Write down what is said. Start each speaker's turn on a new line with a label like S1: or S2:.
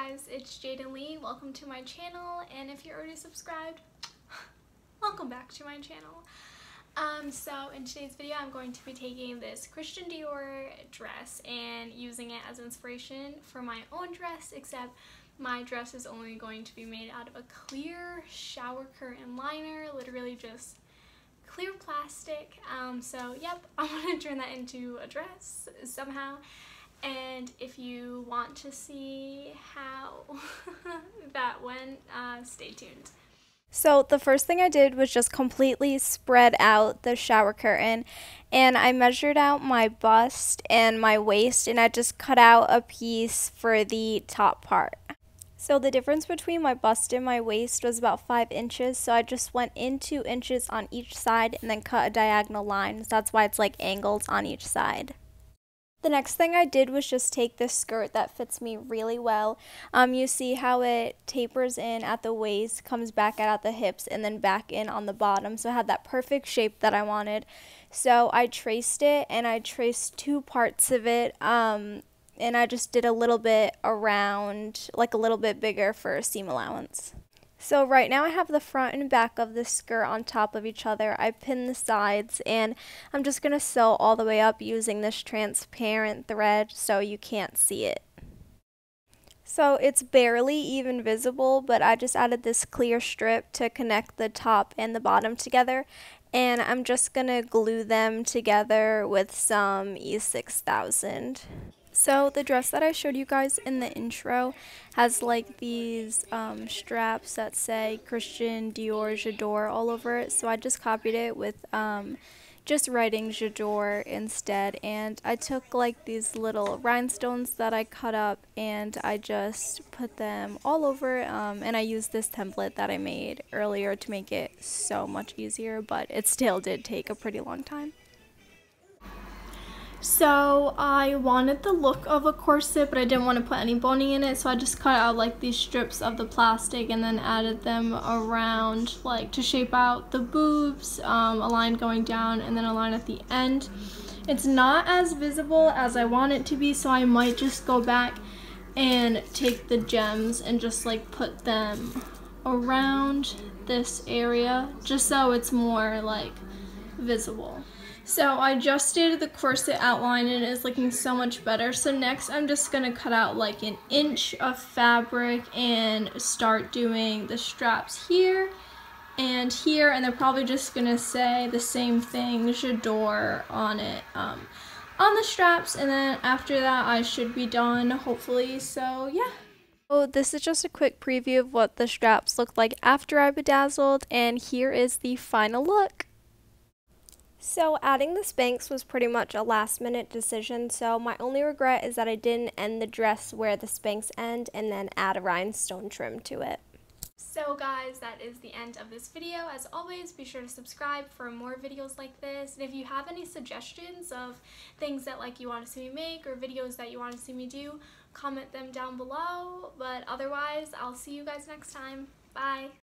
S1: guys, it's Jaden Lee. Welcome to my channel, and if you're already subscribed, welcome back to my channel. So in today's video, I'm going to be taking this Christian Dior dress and using it as inspiration for my own dress, except my dress is only going to be made out of a clear shower curtain liner, literally just clear plastic. So yep, I want to turn that into a dress somehow. And if you want to see how that went, stay tuned.
S2: So the first thing I did was just completely spread out the shower curtain, and I measured out my bust and my waist, and I just cut out a piece for the top part. So the difference between my bust and my waist was about 5 inches, so I just went in 2 inches on each side and then cut a diagonal line. So that's why it's like angles on each side. The next thing I did was just take this skirt that fits me really well. You see how it tapers in at the waist, comes back out at the hips, and then back in on the bottom. So I had that perfect shape that I wanted. So I traced it, and I traced 2 parts of it, and I just did a little bit around, like a little bit bigger for seam allowance. So right now I have the front and back of the skirt on top of each other. I pinned the sides, and I'm just going to sew all the way up using this transparent thread so you can't see it. So it's barely even visible, but I just added this clear strip to connect the top and the bottom together, and I'm just going to glue them together with some E6000. So the dress that I showed you guys in the intro has like these straps that say Christian Dior J'adore all over it. So I just copied it with just writing J'adore instead. And I took like these little rhinestones that I cut up and I just put them all over. And I used this template that I made earlier to make it so much easier, but it still did take a pretty long time.
S1: So I wanted the look of a corset, but I didn't want to put any boning in it, so I just cut out like these strips of the plastic and then added them around like to shape out the boobs, a line going down and then a line at the end. It's not as visible as I want it to be, so I might just go back and take the gems and just like put them around this area just so it's more like visible. So I just did the corset outline and it is looking so much better. So next I'm just going to cut out like an inch of fabric and start doing the straps here, and they're probably just going to say the same thing, J'adore, on it, on the straps, and then after that I should be done, hopefully. So yeah.
S2: So this is just a quick preview of what the straps look like after I bedazzled, and here is the final look. So adding the Spanx was pretty much a last minute decision, so my only regret is that I didn't end the dress where the Spanx end and then add a rhinestone trim to it.
S1: So guys, that is the end of this video. As always, be sure to subscribe for more videos like this, and if you have any suggestions of things that like you want to see me make or videos that you want to see me do, comment them down below. But otherwise, I'll see you guys next time. Bye!